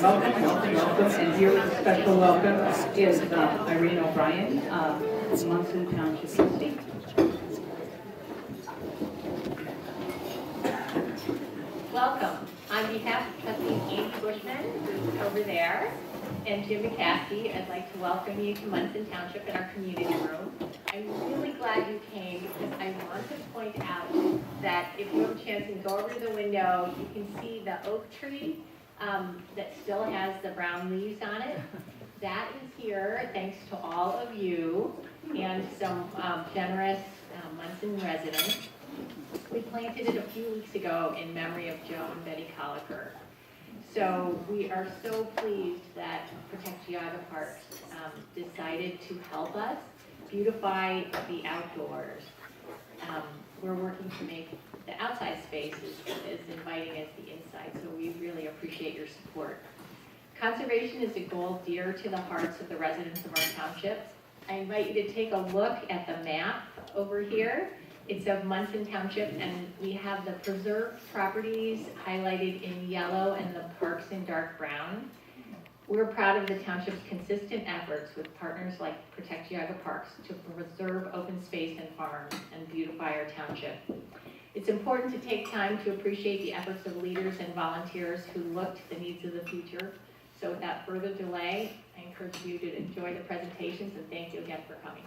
Welcome. And here with a special welcome is Irene O'Brien, Munson Township Hall. Welcome. On behalf of Trustee Amy Bushman, who's over there, and Jim McCaskey, I'd like to welcome you to Munson Township in our community room. I'm really glad you came because I want to point out that if you have a chance and go over to the window, you can see the oak tree that still has the brown leaves on it. That is here thanks to all of you and some generous Munson residents. We planted it a few weeks ago in memory of Joe and Betty Colliker. So we are so pleased that Protect Geauga Park decided to help us beautify the outdoors. We're working to make the outside space as inviting as the inside, so we really appreciate your support. Conservation is a goal dear to the hearts of the residents of our townships. I invite you to take a look at the map over here. It's of Munson Township, and we have the preserved properties highlighted in yellow and the parks in dark brown. We're proud of the township's consistent efforts with partners like Protect Geauga Parks to preserve open space and farms and beautify our township. It's important to take time to appreciate the efforts of leaders and volunteers who look to the needs of the future. So without further delay, I encourage you to enjoy the presentations, and thank you again for coming.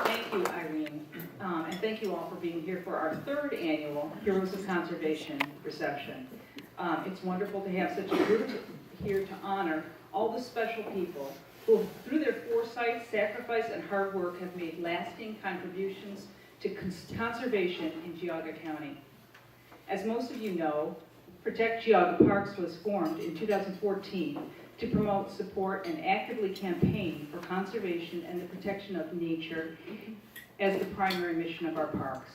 Thank you, Irene, and thank you all for being here for our third annual Heroes of Conservation reception. It's wonderful to have such a group here to honor all the special people who, through their foresight, sacrifice, and hard work, have made lasting contributions to conservation in Geauga County. As most of you know, Protect Geauga Parks was formed in 2014 to promote, support, and actively campaign for conservation and the protection of nature as the primary mission of our parks.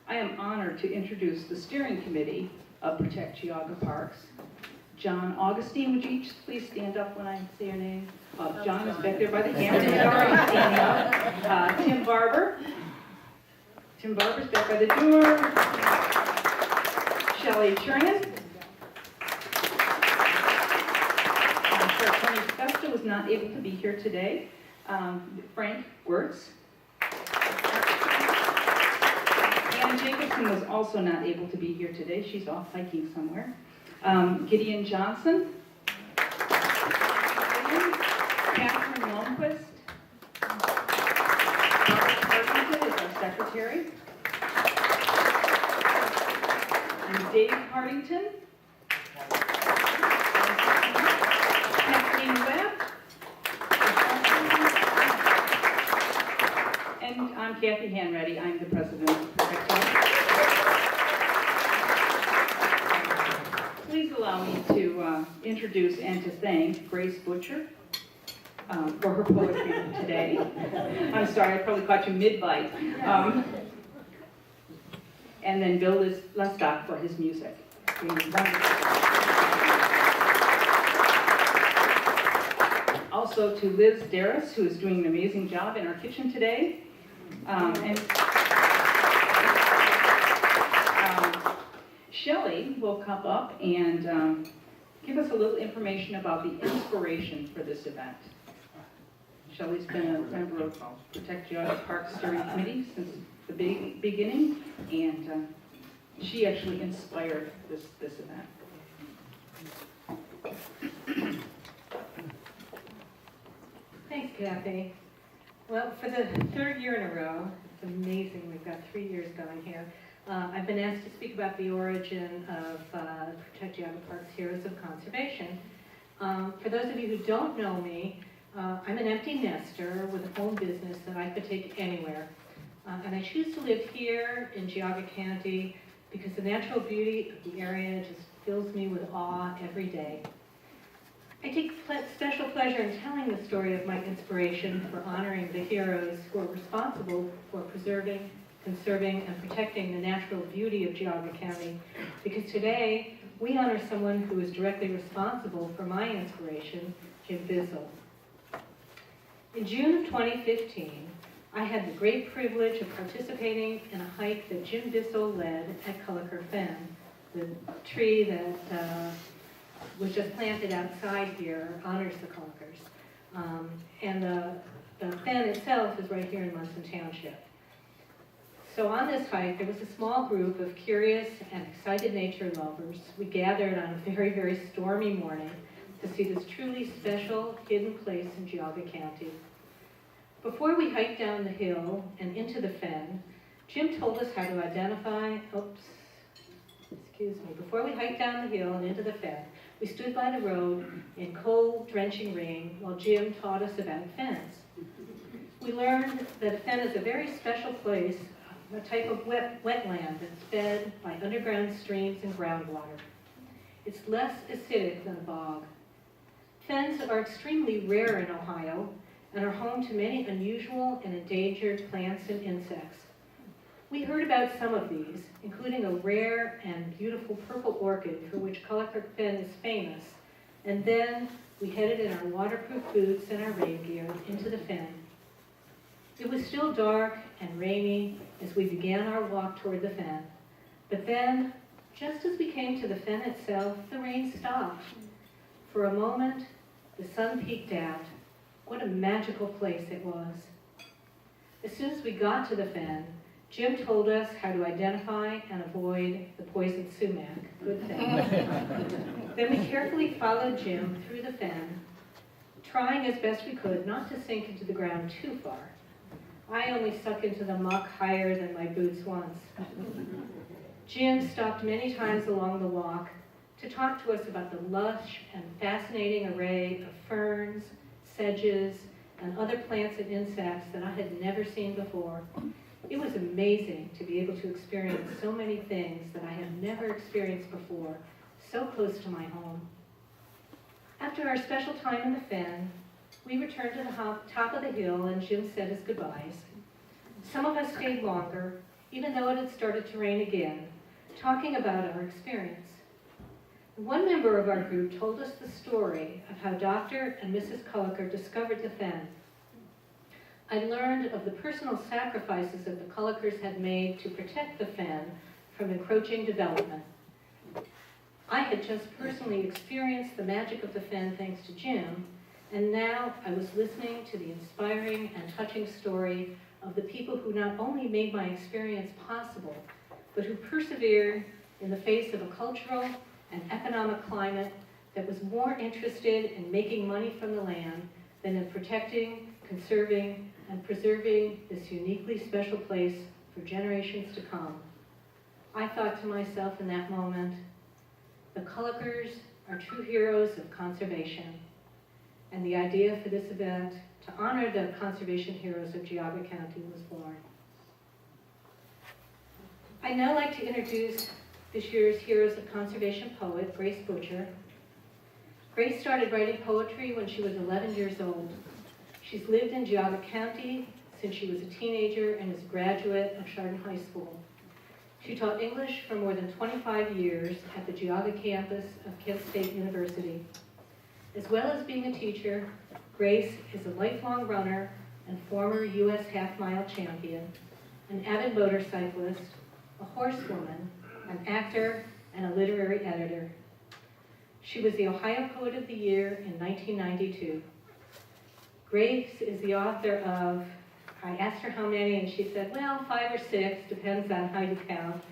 I am honored to introduce the steering committee of Protect Geauga Parks. John Augustine, would you each please stand up when I say your name? John is back there by the camera. He's already standing up. Tim Barber. Tim Barber's back by the door. Shelley Tran. Tony Costa was not able to be here today. Frank Wirtz. Anna Jacobson was also not able to be here today. She's off hiking somewhere. Gideon Johnson. Catherine Lundquist. Robert Parkinson is our secretary. And Dave Hardington. Kathleen Webb. And I'm Kathy Hanratty. I'm the president of Protect Geauga. Please allow me to introduce and to thank Grace Butcher for her poetry today. I'm sorry, I probably caught you mid-bite. And then Bill Lestock for his music. Also to Liz Darris, who is doing an amazing job in our kitchen today. Shelley will come up and give us a little information about the inspiration for this event. Shelley's been a member of Protect Geauga Park Steering Committee since the beginning, and she actually inspired this event. Thanks, Kathy. Well, for the third year in a row, it's amazing. We've got 3 years going here. I've been asked to speak about the origin of Protect Geauga Park's Heroes of Conservation. For those of you who don't know me, I'm an empty nester with a home business that I could take anywhere. And I choose to live here in Geauga County because the natural beauty of the area just fills me with awe every day. I take special pleasure in telling the story of my inspiration for honoring the heroes who are responsible for preserving, conserving, and protecting the natural beauty of Geauga County, because today we honor someone who is directly responsible for my inspiration, Jim Bissell. In June of 2015, I had the great privilege of participating in a hike that Jim Bissell led at Culliker Fen, the tree that was just planted outside here, honors the Cullikers. And the fen itself is right here in Munson Township. So on this hike, there was a small group of curious and excited nature lovers. We gathered on a very, very stormy morning to see this truly special hidden place in Geauga County. Before we hiked down the hill and into the fen, Jim told us how to identify, before we hiked down the hill and into the fen, we stood by the road in cold, drenching rain while Jim taught us about fens. We learned that a fen is a very special place, a type of wetland that's fed by underground streams and groundwater. It's less acidic than a bog. Fens are extremely rare in Ohio and are home to many unusual and endangered plants and insects. We heard about some of these, including a rare and beautiful purple orchid for which Culliker Fen is famous, and then we headed in our waterproof boots and our rain gear into the fen. It was still dark and rainy as we began our walk toward the fen, but then, just as we came to the fen itself, the rain stopped. For a moment, the sun peeked out. What a magical place it was. As soon as we got to the fen, Jim told us how to identify and avoid the poisoned sumac. Good thing. Then we carefully followed Jim through the fen, trying as best we could not to sink into the ground too far. I only stuck into the muck higher than my boots once. Jim stopped many times along the walk to talk to us about the lush and fascinating array of ferns, sedges, and other plants and insects that I had never seen before. It was amazing to be able to experience so many things that I had never experienced before, so close to my home. After our special time in the fen, we returned to the top of the hill and Jim said his goodbyes. Some of us stayed longer, even though it had started to rain again, talking about our experience. One member of our group told us the story of how Dr. and Mrs. Culliker discovered the fen. I learned of the personal sacrifices that the Cullikers had made to protect the fen from encroaching development. I had just personally experienced the magic of the fen thanks to Jim, and now I was listening to the inspiring and touching story of the people who not only made my experience possible, but who persevered in the face of a cultural and economic climate that was more interested in making money from the land than in protecting, conserving, and preserving this uniquely special place for generations to come. I thought to myself in that moment, the Cullikers are true heroes of conservation, and the idea for this event to honor the conservation heroes of Geauga County was born. I'd now like to introduce this year's Heroes of Conservation poet, Grace Butcher. Grace started writing poetry when she was 11 years old. She's lived in Geauga County since she was a teenager and is a graduate of Chardon High School. She taught English for more than 25 years at the Geauga campus of Kent State University. As well as being a teacher, Grace is a lifelong runner and former U.S. half-mile champion, an avid motorcyclist, a horsewoman, an actor, and a literary editor. She was the Ohio Poet of the Year in 1992. Grace is the author of, I asked her how many, and she said, well, 5 or 6, depends on how you count,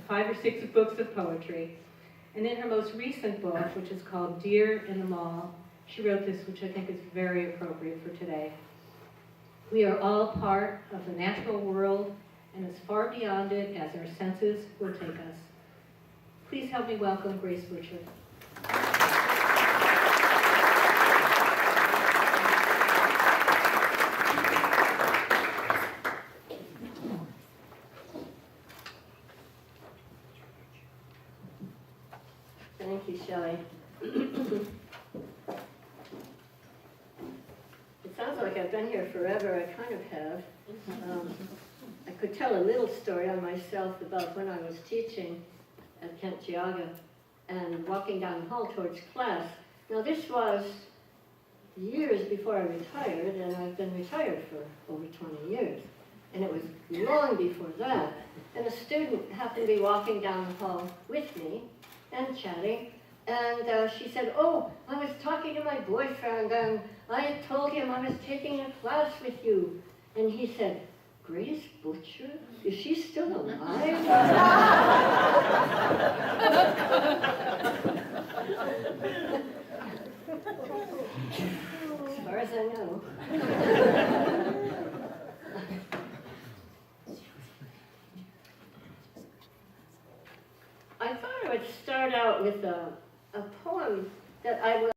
5 or 6 books of poetry. And in her most recent book, which is called Deer in the Mall, she wrote this, which I think is very appropriate for today. We are all part of the natural world and as far beyond it as our senses will take us. Please help me welcome Grace Butcher. Thank you, Shelley. It sounds like I've been here forever. I kind of have. I could tell a little story on myself about when I was teaching at Kent Geauga and walking down the hall towards class. Now this was years before I retired, and I've been retired for over 20 years. And it was long before that. And a student happened to be walking down the hall with me and chatting, and she said, "Oh, I was talking to my boyfriend, and I had told him I was taking a class with you." And he said, "Grace Butcher? Is she still alive?" As far as I know. I thought I would start out with a poem that I will